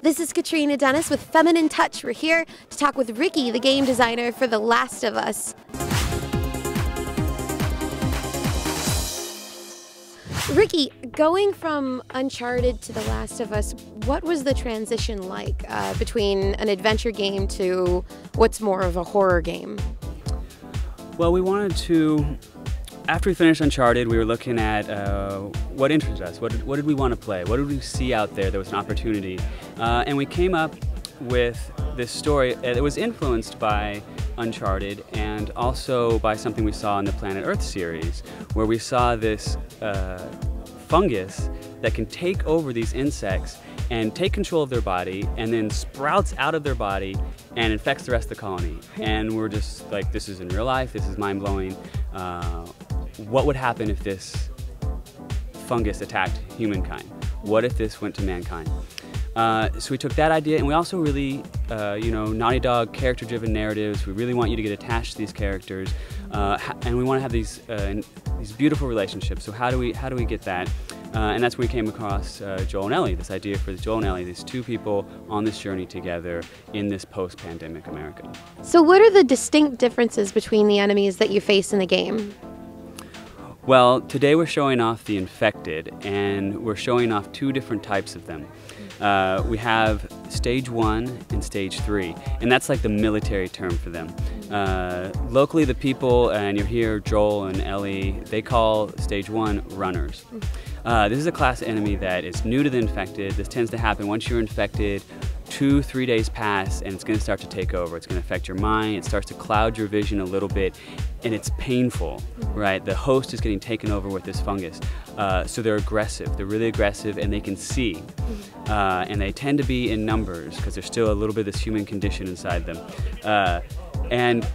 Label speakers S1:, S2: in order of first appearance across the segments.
S1: This is Katrina Dennis with Feminine Touch. We're here to talk with Ricky, the game designer for The Last of Us. Ricky, going from Uncharted to The Last of Us, what was the transition like between an adventure game to what's more of a horror game?
S2: Well, we wanted to, after we finished Uncharted, we were looking at what interested us. What did we want to play? What did we see out there that was an opportunity? And we came up with this story that was influenced by Uncharted and also by something we saw in the Planet Earth series, where we saw this fungus that can take over these insects and take control of their body and then sprouts out of their body and infects the rest of the colony. And we're just like, this is in real life, this is mind-blowing. What would happen if this fungus attacked humankind? What if this went to mankind? So we took that idea, and we also really, Naughty Dog character-driven narratives. We really want you to get attached to these characters, and we want to have these beautiful relationships. So how do we get that? And that's when we came across Joel and Ellie. This idea for Joel and Ellie, these two people on this journey together in this post-pandemic America.
S1: So what are the distinct differences between the enemies that you face in the game?
S2: Well, today we're showing off the infected, and we're showing off two different types of them. We have stage 1 and stage 3, and that's like the military term for them. Locally, the people, and you hear Joel and Ellie, they call stage 1 runners. This is a class enemy that is new to the infected. This tends to happen once you're infected. 2-3 days pass and it's going to start to take over. It's going to affect your mind. It starts to cloud your vision a little bit, and it's painful, right? The host is getting taken over with this fungus. So they're aggressive. They're really aggressive, and they can see. And they tend to be in numbers because there's still a little bit of this human condition inside them. And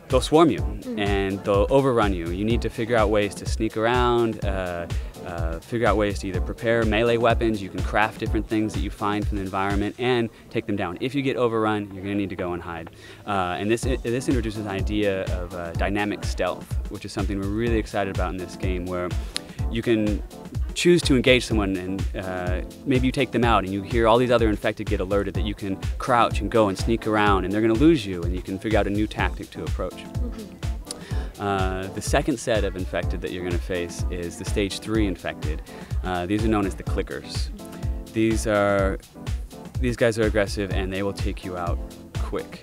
S2: they'll swarm you, and they'll overrun you. You need to figure out ways to sneak around, figure out ways to either prepare melee weapons. You can craft different things that you find from the environment and take them down. If you get overrun, you're going to need to go and hide. And this introduces an idea of dynamic stealth, which is something we're really excited about in this game, where you can choose to engage someone, and maybe you take them out and you hear all these other infected get alerted that you can crouch and go and sneak around, and they're going to lose you, and you can figure out a new tactic to approach. The second set of infected that you're going to face is the stage 3 infected. These are known as the clickers. These guys are aggressive, and they will take you out quick.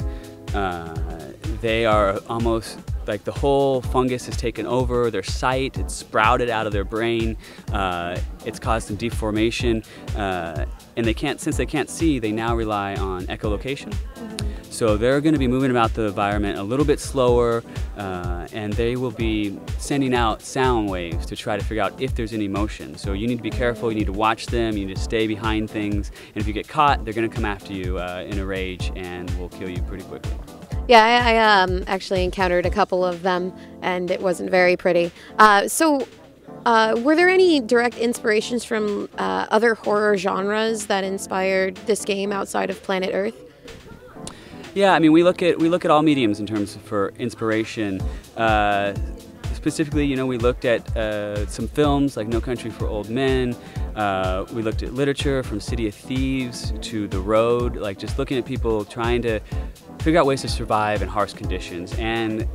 S2: They are almost like the whole fungus has taken over their sight. It's sprouted out of their brain. It's caused some deformation, and since they can't see, they now rely on echolocation. So they're going to be moving about the environment a little bit slower, and they will be sending out sound waves to try to figure out if there's any motion. So you need to be careful, you need to watch them, you need to stay behind things, and if you get caught, they're going to come after you in a rage and will kill you pretty quickly.
S1: Yeah, I actually encountered a couple of them, and it wasn't very pretty. Were there any direct inspirations from other horror genres that inspired this game outside of Planet Earth?
S2: Yeah, I mean, we look at all mediums in terms of for inspiration. Specifically, we looked at some films like No Country for Old Men. We looked at literature from City of Thieves to The Road, like just looking at people trying to figure out ways to survive in harsh conditions, and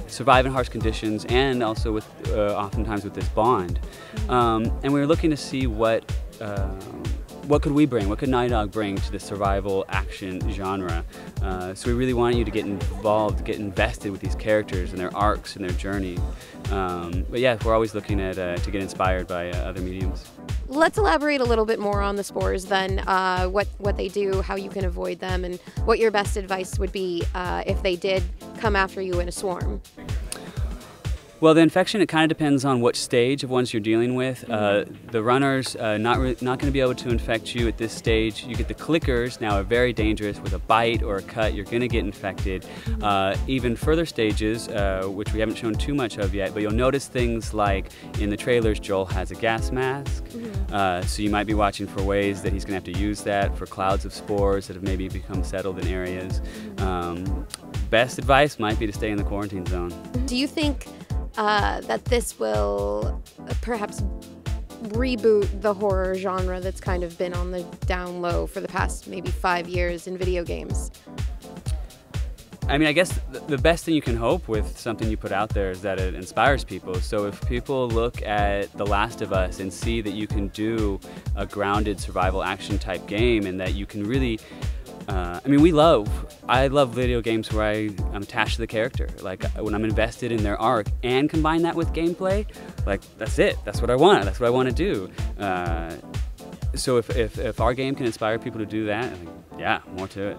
S2: also with oftentimes with this bond. And we were looking to see what could we bring, what could Naughty Dog bring to the survival action genre. So we really wanted you to get involved, get invested with these characters and their arcs and their journey. But yeah, we're always looking at to get inspired by other mediums.
S1: Let's elaborate a little bit more on the spores then, what they do, how you can avoid them, and what your best advice would be if they did come after you in a swarm.
S2: Well, the infection, it kind of depends on what stage of ones you're dealing with. The runners, not going to be able to infect you at this stage. You get the clickers, now are very dangerous. With a bite or a cut, you're going to get infected. Even further stages, which we haven't shown too much of yet, but you'll notice things like in the trailers, Joel has a gas mask. So you might be watching for ways that he's going to have to use that for clouds of spores that have maybe become settled in areas. Best advice might be to stay in the quarantine zone.
S1: Do you think that this will perhaps reboot the horror genre that's kind of been on the down low for the past maybe 5 years in video games?
S2: I mean, I guess the best thing you can hope with something you put out there is that it inspires people. So if people look at The Last of Us and see that you can do a grounded survival action type game, and that you can really, I mean, I love video games where I'm attached to the character. Like when I'm invested in their arc and combine that with gameplay, like that's it. That's what I want. That's what I want to do. So if our game can inspire people to do that, yeah, more to it.